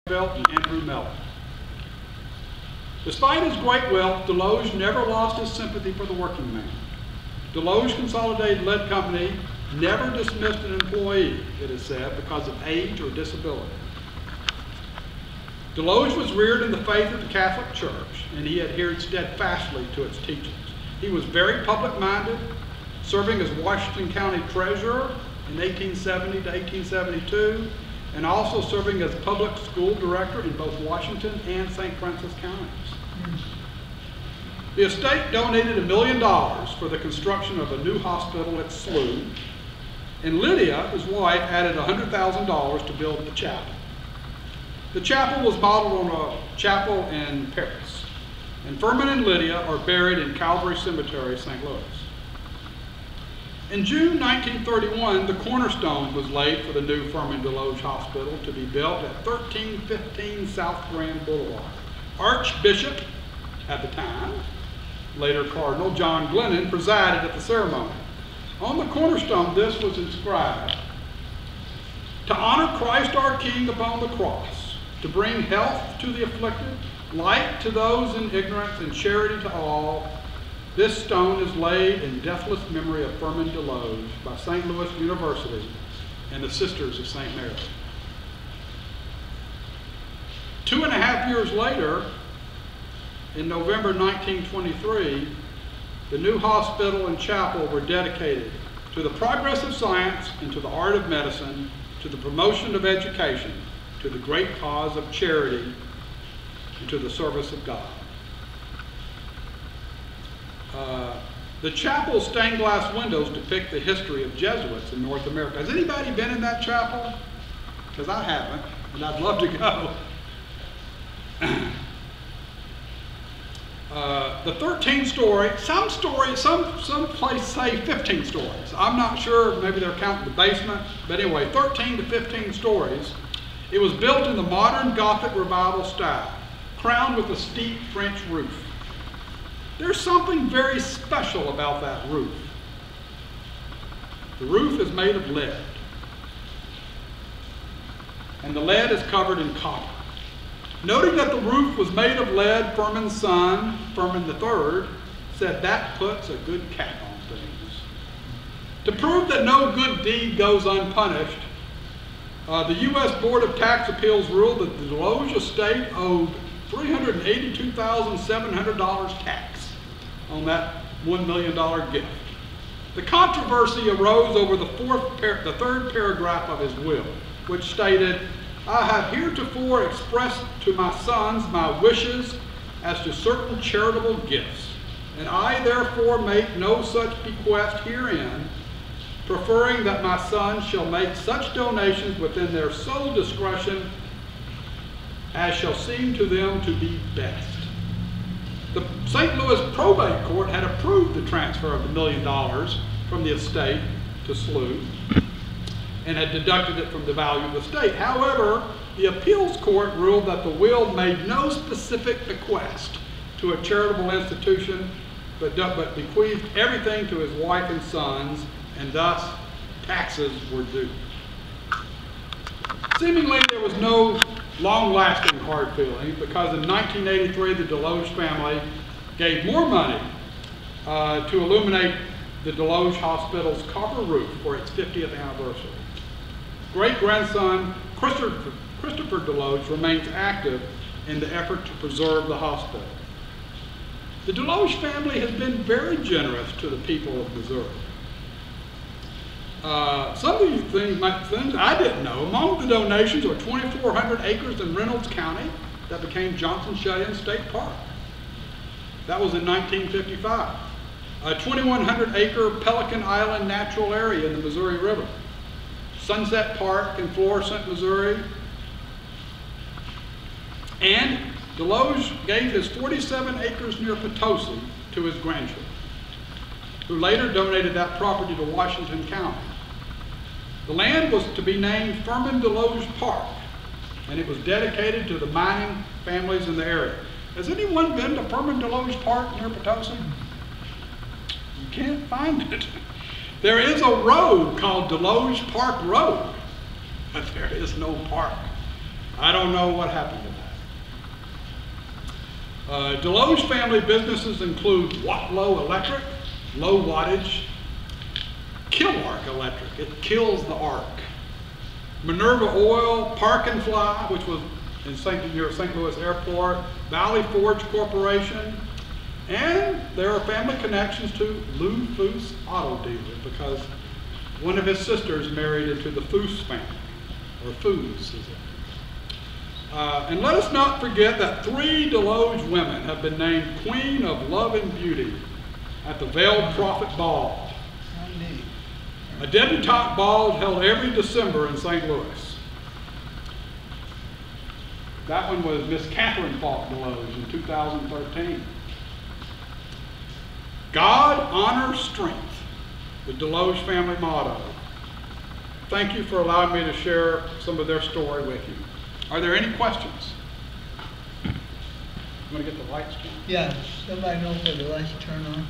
and Andrew Mellon. Despite his great wealth, Desloge never lost his sympathy for the working man. Desloge Consolidated Lead Company never dismissed an employee, it is said, because of age or disability. Desloge was reared in the faith of the Catholic Church, and he adhered steadfastly to its teachings. He was very public-minded, serving as Washington County Treasurer in 1870 to 1872, and also serving as public school director in both Washington and St. Francis counties. The estate donated $1 million for the construction of a new hospital at Slough, and Lydia, his wife, added $100,000 to build the chapel. The chapel was modeled on a chapel in Paris, and Firmin and Lydia are buried in Calvary Cemetery, St. Louis. In June 1931, the cornerstone was laid for the new Firmin Desloge Hospital to be built at 1315 South Grand Boulevard. Archbishop, at the time, later Cardinal John Glennon, presided at the ceremony. On the cornerstone, this was inscribed: "To honor Christ our King upon the cross, to bring health to the afflicted, light to those in ignorance, and charity to all, this stone is laid in deathless memory of Firmin Desloge by St. Louis University and the Sisters of St. Mary." 2.5 years later, in November 1923, the new hospital and chapel were dedicated to the progress of science and to the art of medicine, to the promotion of education, to the great cause of charity, and to the service of God. The chapel's stained glass windows depict the history of Jesuits in North America. Has anybody been in that chapel? Because I haven't, and I'd love to go. The 13-story, some place say 15 stories. I'm not sure, maybe they're counting the basement, but anyway, 13 to 15 stories. It was built in the modern Gothic Revival style, crowned with a steep French roof. There's something very special about that roof. The roof is made of lead, and the lead is covered in copper. Noting that the roof was made of lead, Firmin's son, Firmin III, said that puts a good cap on things. To prove that no good deed goes unpunished, the U.S. Board of Tax Appeals ruled that the Desloge estate owed $382,700 tax on that $1 million gift. The controversy arose over the third paragraph of his will, which stated, "I have heretofore expressed to my sons my wishes as to certain charitable gifts, and I therefore make no such bequest herein, preferring that my sons shall make such donations within their sole discretion as shall seem to them to be best." The St. Louis probate court had approved the transfer of $1 million from the estate to Slough and had deducted it from the value of the estate. However, the appeals court ruled that the will made no specific bequest to a charitable institution, but bequeathed everything to his wife and sons, and thus taxes were due. Seemingly, there was no long-lasting hard feeling, because in 1983, the Desloge family gave more money to illuminate the Desloge Hospital's copper roof for its 50th anniversary. Great-grandson Christopher Desloge remains active in the effort to preserve the hospital. The Desloge family has been very generous to the people of Missouri. Some of these things I didn't know. Among the donations are 2,400 acres in Reynolds County that became Johnson-Cheyenne State Park. That was in 1955. A 2,100-acre Pelican Island natural area in the Missouri River. Sunset Park in Florissant, Missouri. And Desloge gave his 47 acres near Potosi to his grandchildren, who later donated that property to Washington County. The land was to be named Firmin Desloge Park, and it was dedicated to the mining families in the area. Has anyone been to Firmin Desloge Park near Potosi? You can't find it. There is a road called Desloge Park Road, but there is no park. I don't know what happened to that. Desloge family businesses include Watlow Electric, low wattage, Kill-Arc Electric, it kills the arc, Minerva Oil, Park and Fly, which was near St. Louis Airport, Valley Forge Corporation, and there are family connections to Lou Foose Auto Dealer because one of his sisters married into the Foose family, or Foose is it. And let us not forget that 3 Desloge women have been named Queen of Love and Beauty at the Veiled Prophet Ball. A debutante ball held every December in St. Louis. That one was Miss Catherine Falk Desloge in 2013. God, honor, strength, the Desloge family motto. Thank you for allowing me to share some of their story with you. Are there any questions? You want to get the lights turned? Yeah, somebody know where the lights turn on?